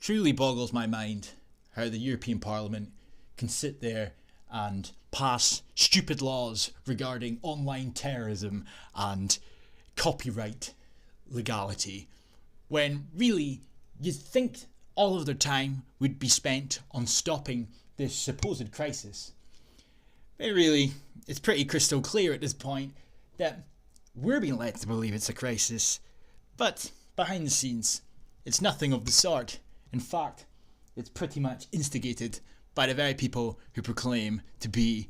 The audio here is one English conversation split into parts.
truly boggles my mind how the European Parliament can sit there and pass stupid laws regarding online terrorism and copyright legality, when really you'd think all of their time would be spent on stopping this supposed crisis. But really, it's pretty crystal clear at this point that we're being led to believe it's a crisis, but behind the scenes, it's nothing of the sort. In fact, it's pretty much instigated by the very people who proclaim to be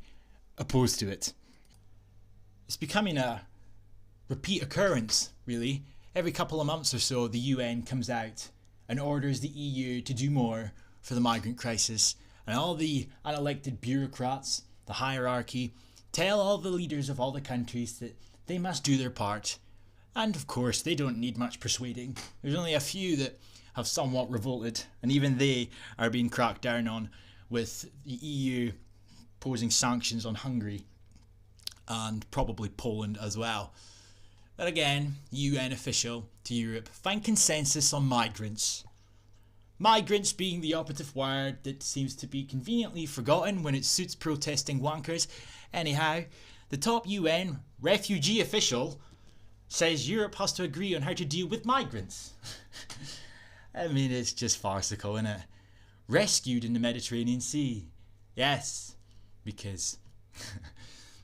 opposed to it. It's becoming a repeat occurrence, really. Every couple of months or so, the UN comes out and orders the EU to do more for the migrant crisis, and all the unelected bureaucrats, the hierarchy, tell all the leaders of all the countries that they must do their part. And of course, they don't need much persuading. There's only a few that have somewhat revolted, and even they are being cracked down on, with the EU posing sanctions on Hungary and probably Poland as well. But again, UN official to Europe find consensus on migrants. Migrants being the operative word that seems to be conveniently forgotten when it suits protesting wankers. Anyhow, the top UN refugee official says Europe has to agree on how to deal with migrants. I mean, it's just farcical, isn't it? Rescued in the Mediterranean Sea. Yes, because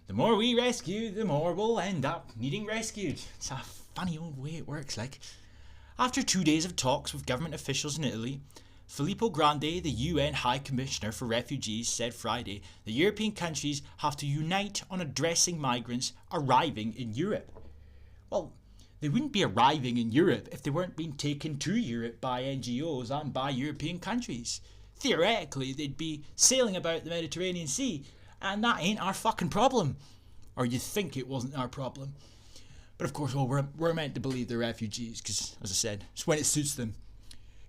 the more we rescue, the more we'll end up needing rescued. It's a funny old way it works, like. After 2 days of talks with government officials in Italy, Filippo Grandi, the UN High Commissioner for Refugees, said Friday that European countries have to unite on addressing migrants arriving in Europe. Well, they wouldn't be arriving in Europe if they weren't being taken to Europe by NGOs and by European countries. Theoretically, they'd be sailing about the Mediterranean Sea, and that ain't our fucking problem. Or you'd think it wasn't our problem. But of course, well, we're meant to believe they're refugees, because, as I said, it's when it suits them.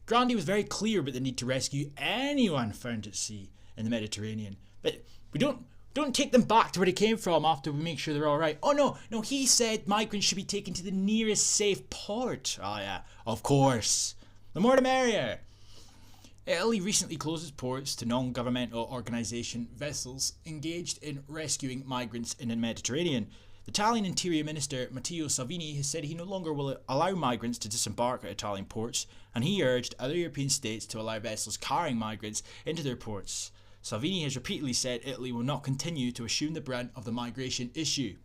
Grandi was very clear about the need to rescue anyone found at sea in the Mediterranean. But we don't take them back to where they came from after we make sure they're alright. Oh no, he said migrants should be taken to the nearest safe port. Oh yeah, of course. The more the merrier. Italy recently closed its ports to non-governmental organisation vessels engaged in rescuing migrants in the Mediterranean. The Italian Interior Minister Matteo Salvini has said he no longer will allow migrants to disembark at Italian ports, and he urged other European states to allow vessels carrying migrants into their ports. Salvini has repeatedly said Italy will not continue to assume the brunt of the migration issue.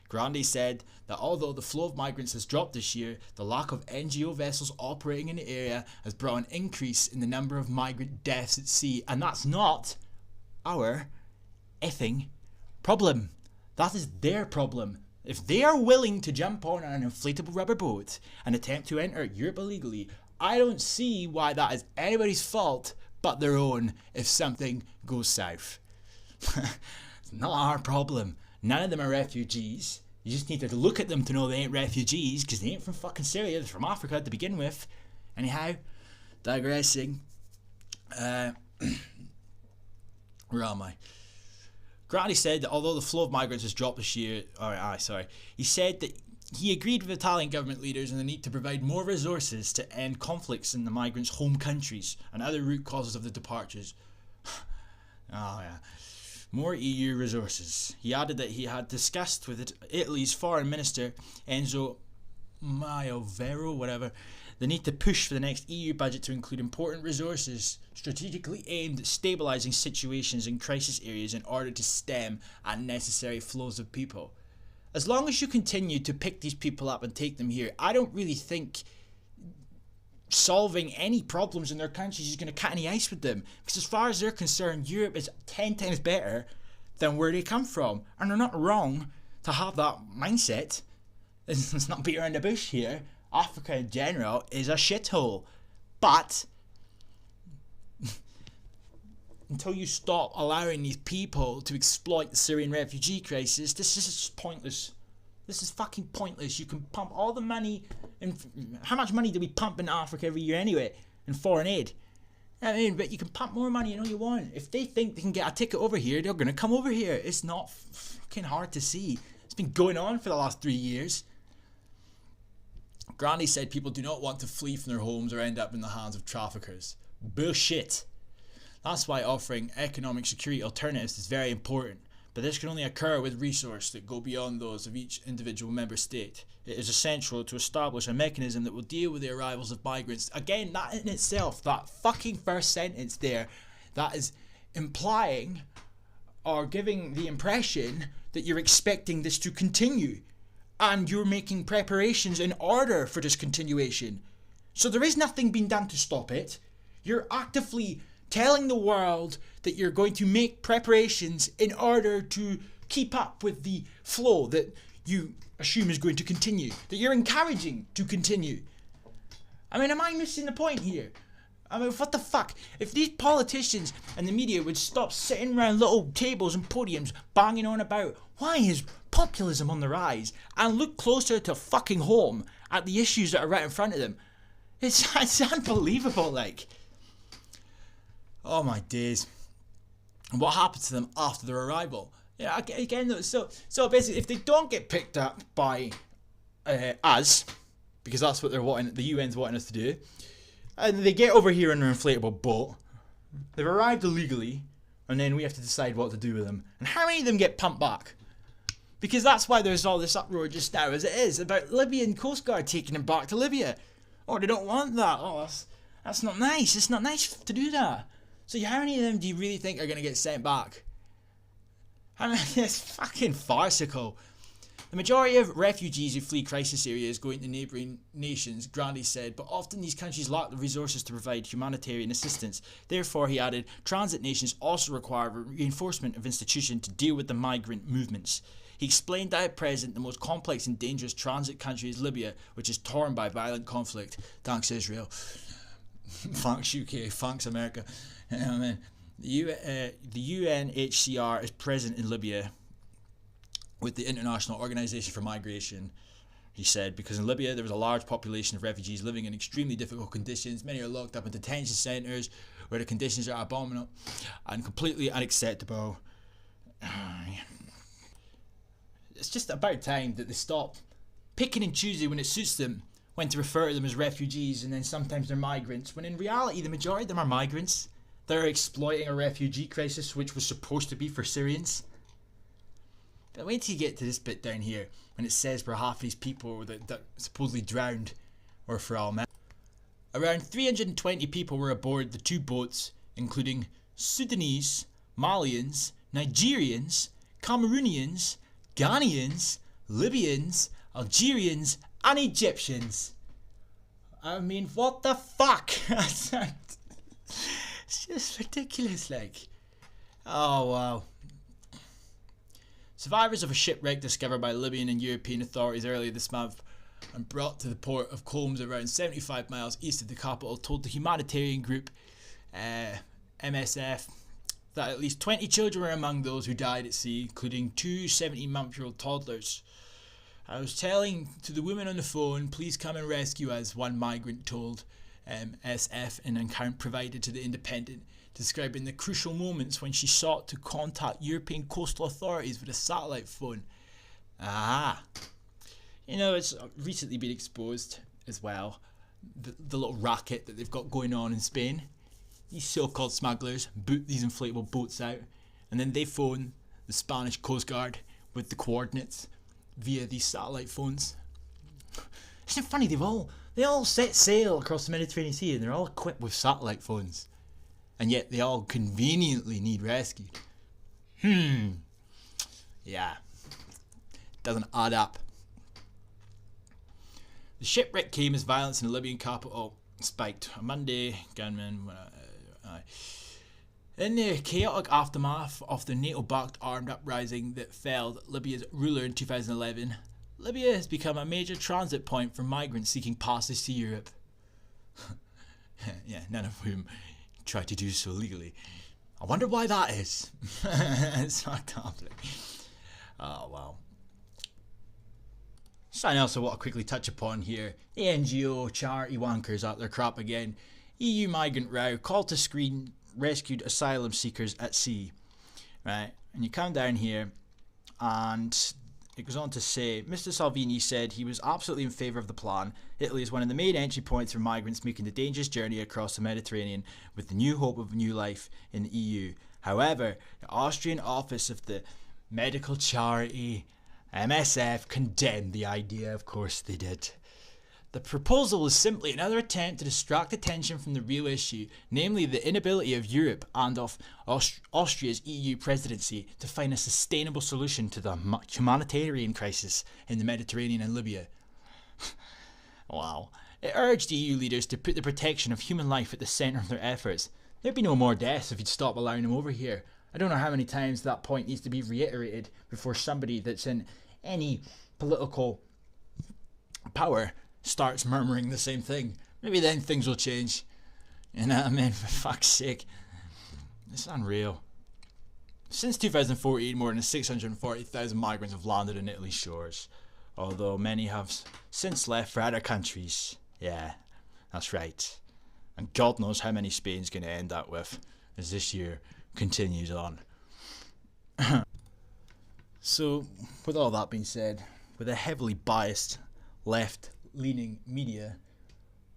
Grandi said that although the flow of migrants has dropped this year, the lack of NGO vessels operating in the area has brought an increase in the number of migrant deaths at sea, and that's not our effing problem. That is their problem. If they are willing to jump on an inflatable rubber boat and attempt to enter Europe illegally, I don't see why that is anybody's fault but their own if something goes south. It's not our problem. None of them are refugees. You just need to look at them to know they ain't refugees, because they ain't from fucking Syria, they're from Africa to begin with. Anyhow, digressing. Where am I? Grandi said that although the flow of migrants has dropped this year, he said that he agreed with Italian government leaders on the need to provide more resources to end conflicts in the migrants' home countries and other root causes of the departures. More EU resources. He added that he had discussed with Italy's foreign minister, Enzo Maiovero, the need to push for the next EU budget to include important resources strategically aimed at stabilising situations in crisis areas in order to stem unnecessary flows of people. As long as you continue to pick these people up and take them here, I don't really think solving any problems in their countries is going to cut any ice with them. Because as far as they're concerned, Europe is 10 times better than where they come from. And they're not wrong to have that mindset. Let's not beat around the bush here. Africa in general is a shithole. But until you stop allowing these people to exploit the Syrian refugee crisis, this is just pointless. This is fucking pointless. You can pump all the money. How much money do we pump into Africa every year anyway? In foreign aid. I mean, but you can pump more money all you want. If they think they can get a ticket over here, they're going to come over here. It's not fucking hard to see. It's been going on for the last 3 years. Grandi said people do not want to flee from their homes or end up in the hands of traffickers. Bullshit. That's why offering economic security alternatives is very important, but this can only occur with resources that go beyond those of each individual member state. It is essential to establish a mechanism that will deal with the arrivals of migrants. Again, that in itself, that fucking first sentence there, that is implying or giving the impression that you're expecting this to continue and you're making preparations in order for this continuation. So there is nothing being done to stop it. You're actively telling the world that you're going to make preparations in order to keep up with the flow that you assume is going to continue, that you're encouraging to continue. I mean, am I missing the point here? I mean, what the fuck? If these politicians and the media would stop sitting around little tables and podiums banging on about why is populism on the rise and look closer to fucking home at the issues that are right in front of them, it's unbelievable, like. Oh my days. And what happens to them after their arrival? Yeah, again, though, so basically, if they don't get picked up by us, because that's what they're wanting, the UN's wanting us to do, and they get over here in their inflatable boat, they've arrived illegally, and then we have to decide what to do with them. And how many of them get pumped back? Because that's why there's all this uproar just now, as it is, about Libyan Coast Guard taking them back to Libya. Oh, they don't want that. Oh, that's not nice. It's not nice to do that. So how many of them do you really think are going to get sent back? I mean, it's fucking farcical. The majority of refugees who flee crisis areas go into neighbouring nations, Grandi said, but often these countries lack the resources to provide humanitarian assistance. Therefore, he added, transit nations also require reinforcement of institutions to deal with the migrant movements. He explained that at present the most complex and dangerous transit country is Libya, which is torn by violent conflict. Thanks Israel. Thanks UK. Thanks America. I mean, the UNHCR is present in Libya with the International Organization for Migration, he said, because in Libya there was a large population of refugees living in extremely difficult conditions. Many are locked up in detention centres where the conditions are abominable and completely unacceptable. It's just about time that they stop picking and choosing when it suits them when to refer to them as refugees, and then sometimes they're migrants, when in reality the majority of them are migrants. They're exploiting a refugee crisis which was supposed to be for Syrians. But wait till you get to this bit down here when it says where half of these people that supposedly drowned were from. Around 320 people were aboard the two boats, including Sudanese, Malians, Nigerians, Cameroonians, Ghanaians, Libyans, Algerians and Egyptians. I mean, what the fuck? It's just ridiculous, like. Oh, wow. Survivors of a shipwreck discovered by Libyan and European authorities earlier this month and brought to the port of Combs around 75 miles east of the capital told the humanitarian group MSF that at least 20 children were among those who died at sea, including two 17-month-old toddlers. I was telling to the woman on the phone, please come and rescue us, one migrant told SF in an account provided to the Independent, describing the crucial moments when she sought to contact European coastal authorities with a satellite phone. You know, it's recently been exposed as well, the little racket that they've got going on in Spain. These so-called smugglers boot these inflatable boats out, and then they phone the Spanish Coast Guard with the coordinates via these satellite phones. Isn't it funny? They all set sail across the Mediterranean Sea and they're all equipped with satellite phones, and yet they all conveniently need rescued. Yeah, doesn't add up. The shipwreck came as violence in the Libyan capital spiked. On Monday, gunmen in the chaotic aftermath of the NATO-backed armed uprising that felled Libya's ruler in 2011, Libya has become a major transit point for migrants seeking passage to Europe. Yeah, none of whom try to do so legally. I wonder why that is. It's fucked up. Oh, wow. Something else I want to quickly touch upon here. The NGO charity wankers at their crap again. EU migrant row, call to screen rescued asylum seekers at sea. Right, and you come down here and It goes on to say, Mr. Salvini said he was absolutely in favour of the plan. Italy is one of the main entry points for migrants making the dangerous journey across the Mediterranean with the new hope of a new life in the EU. However, the Austrian Office of the Medical Charity, MSF, condemned the idea. Of course they did. The proposal is simply another attempt to distract attention from the real issue, namely the inability of Europe and of Austria's EU presidency to find a sustainable solution to the humanitarian crisis in the Mediterranean and Libya. Wow. It urged EU leaders to put the protection of human life at the centre of their efforts. There'd be no more deaths if you'd stop allowing them over here. I don't know how many times that point needs to be reiterated before somebody that's in any political power starts murmuring the same thing. Maybe then things will change. You know what I mean? For fuck's sake. It's unreal. Since 2014, more than 640,000 migrants have landed on Italy's shores, although many have since left for other countries. Yeah, that's right. And God knows how many Spain's going to end up with as this year continues on. So, with all that being said, with a heavily biased left-leaning media,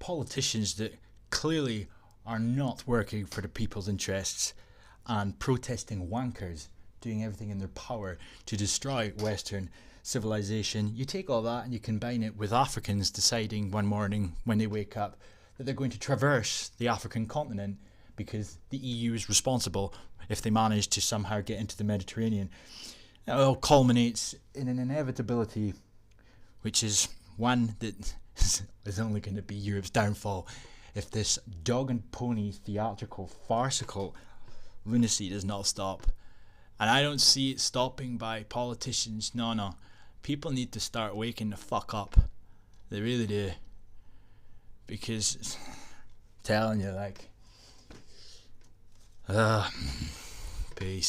politicians that clearly are not working for the people's interests, and protesting wankers doing everything in their power to destroy Western civilization, you take all that and you combine it with Africans deciding one morning when they wake up that they're going to traverse the African continent because the EU is responsible if they manage to somehow get into the Mediterranean. It all culminates in an inevitability which is one that is only going to be Europe's downfall if this dog and pony theatrical farcical lunacy does not stop. And I don't see it stopping by politicians. No. People need to start waking the fuck up. They really do. Because, I'm telling you, like, peace.